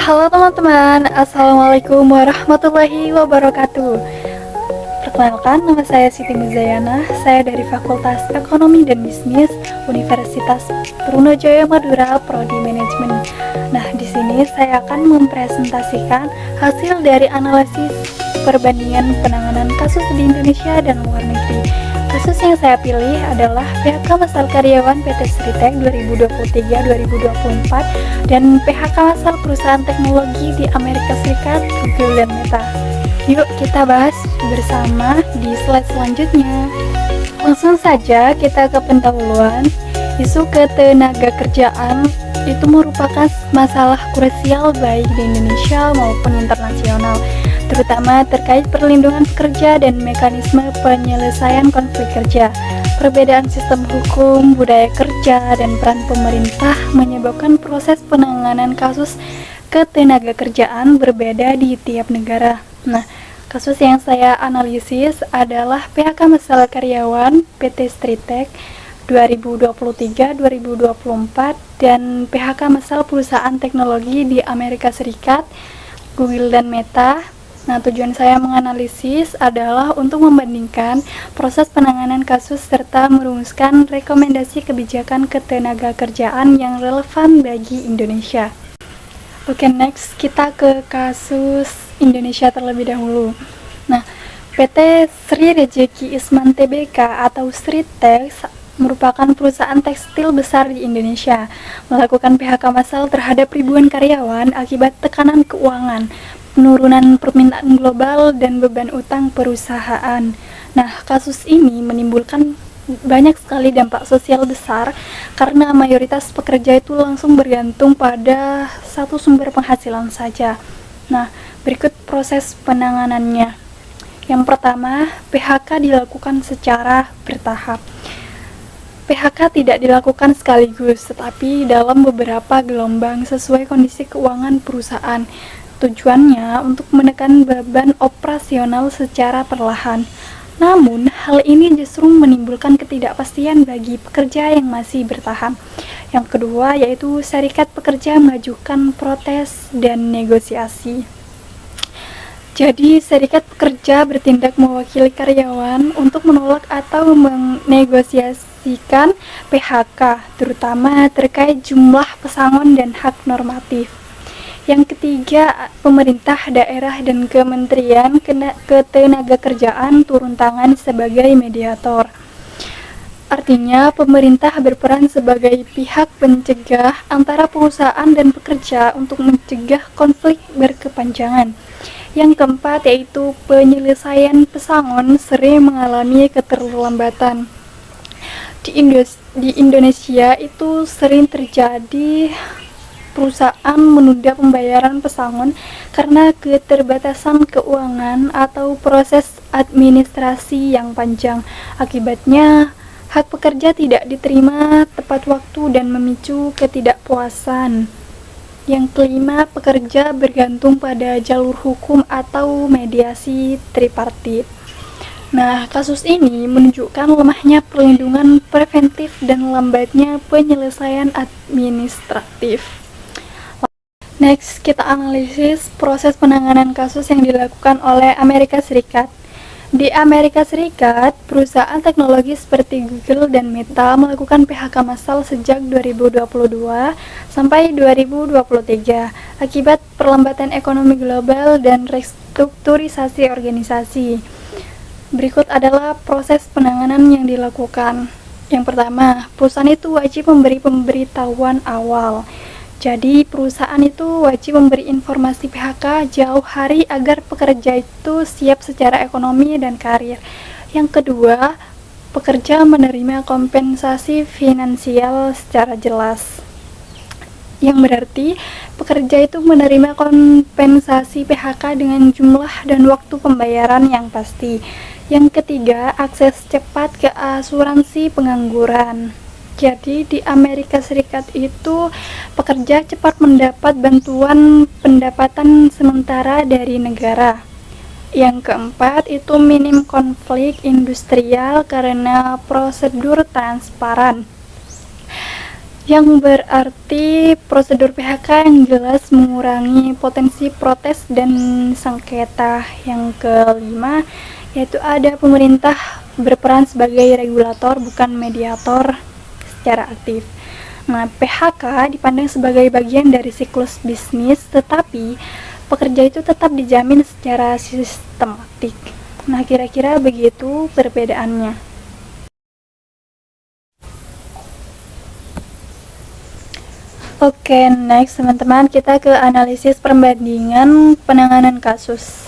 Halo teman-teman, Assalamualaikum warahmatullahi wabarakatuh. Perkenalkan, nama saya Siti Muzayana. Saya dari Fakultas Ekonomi dan Bisnis Universitas Trunojoyo Madura, Prodi Manajemen. Nah, di sini saya akan mempresentasikan hasil dari analisis perbandingan penanganan kasus di Indonesia dan luar negeri. Kasus yang saya pilih adalah PHK massal karyawan PT Sritek 2023-2024 dan PHK massal perusahaan teknologi di Amerika Serikat, Google dan Meta. Yuk kita bahas bersama di slide selanjutnya. Langsung saja kita ke pendahuluan. Isu ketenagakerjaan itu merupakan masalah krusial baik di Indonesia maupun internasional, terutama terkait perlindungan pekerja dan mekanisme penyelesaian konflik kerja. Perbedaan sistem hukum, budaya kerja, dan peran pemerintah menyebabkan proses penanganan kasus ketenagakerjaan berbeda di tiap negara. Nah, kasus yang saya analisis adalah PHK massal karyawan PT Sritek 2023-2024 dan PHK massal perusahaan teknologi di Amerika Serikat, Google dan Meta. Nah, tujuan saya menganalisis adalah untuk membandingkan proses penanganan kasus serta merumuskan rekomendasi kebijakan ketenagakerjaan yang relevan bagi Indonesia. Oke, next kita ke kasus Indonesia terlebih dahulu. Nah, PT Sri Rejeki Isman Tbk atau Sritek merupakan perusahaan tekstil besar di Indonesia, melakukan PHK massal terhadap ribuan karyawan akibat tekanan keuangan, penurunan permintaan global, dan beban utang perusahaan. Nah, kasus ini menimbulkan banyak sekali dampak sosial besar karena mayoritas pekerja itu langsung bergantung pada satu sumber penghasilan saja. Nah, berikut proses penanganannya. Yang pertama, PHK dilakukan secara bertahap. PHK tidak dilakukan sekaligus, tetapi dalam beberapa gelombang sesuai kondisi keuangan perusahaan. Tujuannya untuk menekan beban operasional secara perlahan. Namun, hal ini justru menimbulkan ketidakpastian bagi pekerja yang masih bertahan. Yang kedua, yaitu serikat pekerja mengajukan protes dan negosiasi. Jadi, serikat pekerja bertindak mewakili karyawan untuk menolak atau menegosiasikan PHK, terutama terkait jumlah pesangon dan hak normatif. Yang ketiga, pemerintah daerah dan Kementerian Ketenagakerjaan turun tangan sebagai mediator. Artinya, pemerintah berperan sebagai pihak pencegah antara perusahaan dan pekerja untuk mencegah konflik berkepanjangan. Yang keempat, yaitu penyelesaian pesangon sering mengalami keterlambatan. Di Indonesia itu sering terjadi perusahaan menunda pembayaran pesangon karena keterbatasan keuangan atau proses administrasi yang panjang. Akibatnya, hak pekerja tidak diterima tepat waktu dan memicu ketidakpuasan. Yang kelima, pekerja bergantung pada jalur hukum atau mediasi tripartit. Nah, kasus ini menunjukkan lemahnya perlindungan preventif dan lambatnya penyelesaian administratif. Next, kita analisis proses penanganan kasus yang dilakukan oleh Amerika Serikat. Di Amerika Serikat, perusahaan teknologi seperti Google dan Meta melakukan PHK massal sejak 2022 sampai 2023 akibat perlambatan ekonomi global dan restrukturisasi organisasi. Berikut adalah proses penanganan yang dilakukan. Yang pertama, perusahaan itu wajib memberi pemberitahuan awal. Jadi, perusahaan itu wajib memberi informasi PHK jauh hari agar pekerja itu siap secara ekonomi dan karir. Yang kedua, pekerja menerima kompensasi finansial secara jelas. Yang berarti, pekerja itu menerima kompensasi PHK dengan jumlah dan waktu pembayaran yang pasti. Yang ketiga, akses cepat ke asuransi pengangguran. Jadi di Amerika Serikat itu pekerja cepat mendapat bantuan pendapatan sementara dari negara. Yang keempat itu minim konflik industrial karena prosedur transparan. yang berarti prosedur PHK yang jelas mengurangi potensi protes dan sengketa. Yang kelima, yaitu ada pemerintah berperan sebagai regulator bukan mediator secara aktif. Nah, PHK dipandang sebagai bagian dari siklus bisnis, tetapi pekerja itu tetap dijamin secara sistematik. Nah, kira-kira begitu perbedaannya. Oke, next teman-teman, kita ke analisis perbandingan penanganan kasus.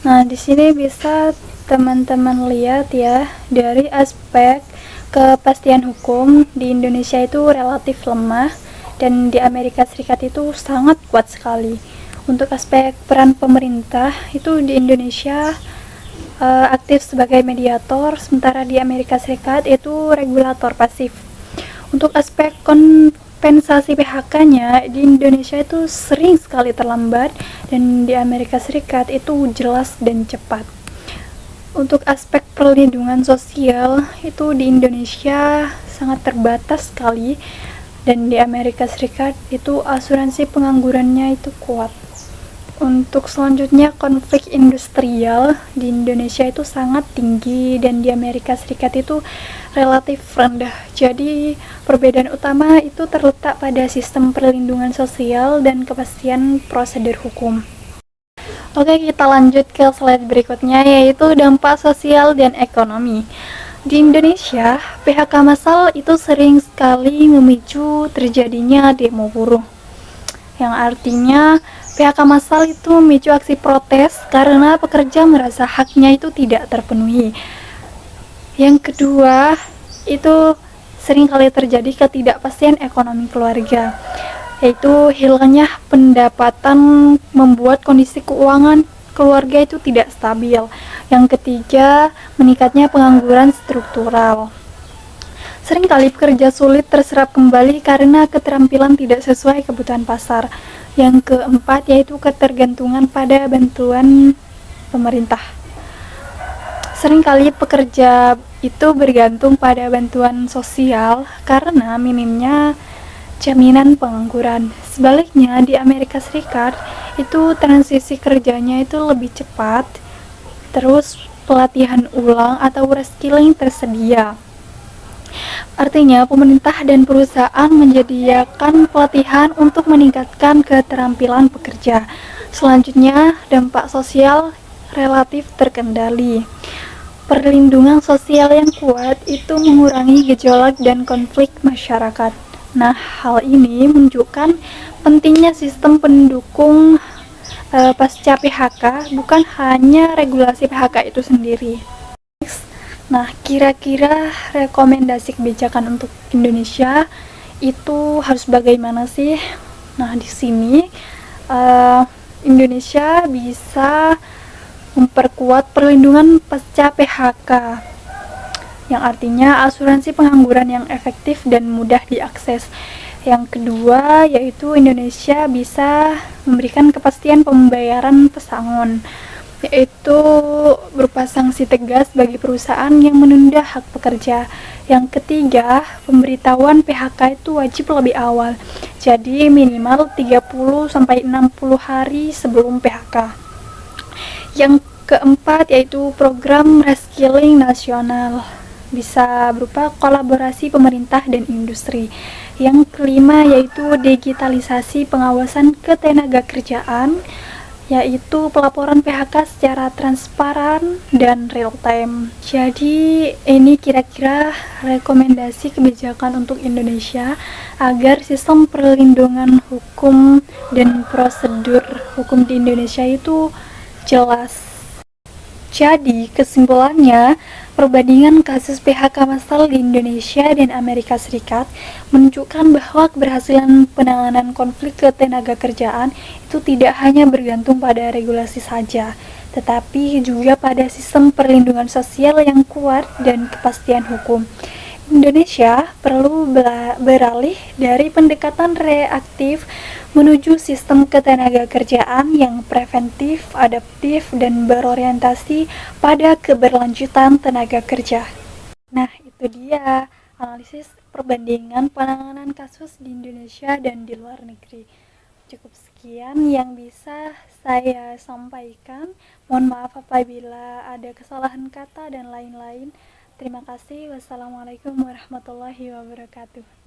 Nah, di sini bisa teman-teman lihat ya, dari aspek kepastian hukum di Indonesia itu relatif lemah dan di Amerika Serikat itu sangat kuat sekali. Untuk aspek peran pemerintah itu di Indonesia aktif sebagai mediator, sementara di Amerika Serikat itu regulator pasif. Untuk aspek kompensasi PHK-nya di Indonesia itu sering sekali terlambat dan di Amerika Serikat itu jelas dan cepat. Untuk aspek perlindungan sosial itu di Indonesia sangat terbatas sekali dan di Amerika Serikat itu asuransi penganggurannya itu kuat. Untuk selanjutnya, konflik industrial di Indonesia itu sangat tinggi dan di Amerika Serikat itu relatif rendah. Jadi perbedaan utama itu terletak pada sistem perlindungan sosial dan kepastian prosedur hukum. Oke, kita lanjut ke slide berikutnya, yaitu dampak sosial dan ekonomi. Di Indonesia, PHK massal itu sering sekali memicu terjadinya demo buruh, yang artinya PHK massal itu memicu aksi protes karena pekerja merasa haknya itu tidak terpenuhi. Yang kedua, itu sering kali terjadi ketidakpastian ekonomi keluarga, yaitu hilangnya pendapatan membuat kondisi keuangan keluarga itu tidak stabil. Yang ketiga, meningkatnya pengangguran struktural. Seringkali pekerja sulit terserap kembali karena keterampilan tidak sesuai kebutuhan pasar. Yang keempat, yaitu ketergantungan pada bantuan pemerintah. Seringkali pekerja itu bergantung pada bantuan sosial karena minimnya jaminan pengangguran. Sebaliknya, di Amerika Serikat itu transisi kerjanya itu lebih cepat, terus pelatihan ulang atau reskilling tersedia. Artinya, pemerintah dan perusahaan menyediakan pelatihan untuk meningkatkan keterampilan pekerja. Selanjutnya, dampak sosial relatif terkendali. Perlindungan sosial yang kuat itu mengurangi gejolak dan konflik masyarakat. Nah, hal ini menunjukkan pentingnya sistem pendukung pasca PHK, bukan hanya regulasi PHK itu sendiri. Nah, kira-kira rekomendasi kebijakan untuk Indonesia itu harus bagaimana sih? Nah, di sini Indonesia bisa memperkuat perlindungan pasca PHK, yang artinya asuransi pengangguran yang efektif dan mudah diakses. Yang kedua, yaitu Indonesia bisa memberikan kepastian pembayaran pesangon, yaitu berupa sanksi tegas bagi perusahaan yang menunda hak pekerja. Yang ketiga, pemberitahuan PHK itu wajib lebih awal, jadi minimal 30-60 hari sebelum PHK. Yang keempat, yaitu program reskilling nasional, bisa berupa kolaborasi pemerintah dan industri. Yang kelima, yaitu digitalisasi pengawasan ketenagakerjaan, yaitu pelaporan PHK secara transparan dan real time. Jadi ini kira-kira rekomendasi kebijakan untuk Indonesia agar sistem perlindungan hukum dan prosedur hukum di Indonesia itu jelas. Jadi kesimpulannya, perbandingan kasus PHK massal di Indonesia dan Amerika Serikat menunjukkan bahwa keberhasilan penanganan konflik ketenagakerjaan itu tidak hanya bergantung pada regulasi saja, tetapi juga pada sistem perlindungan sosial yang kuat dan kepastian hukum. Indonesia perlu beralih dari pendekatan reaktif menuju sistem ketenagakerjaan yang preventif, adaptif, dan berorientasi pada keberlanjutan tenaga kerja. Nah, itu dia analisis perbandingan penanganan kasus di Indonesia dan di luar negeri. Cukup sekian yang bisa saya sampaikan. Mohon maaf apabila ada kesalahan kata dan lain-lain. Terima kasih. Wassalamualaikum warahmatullahi wabarakatuh.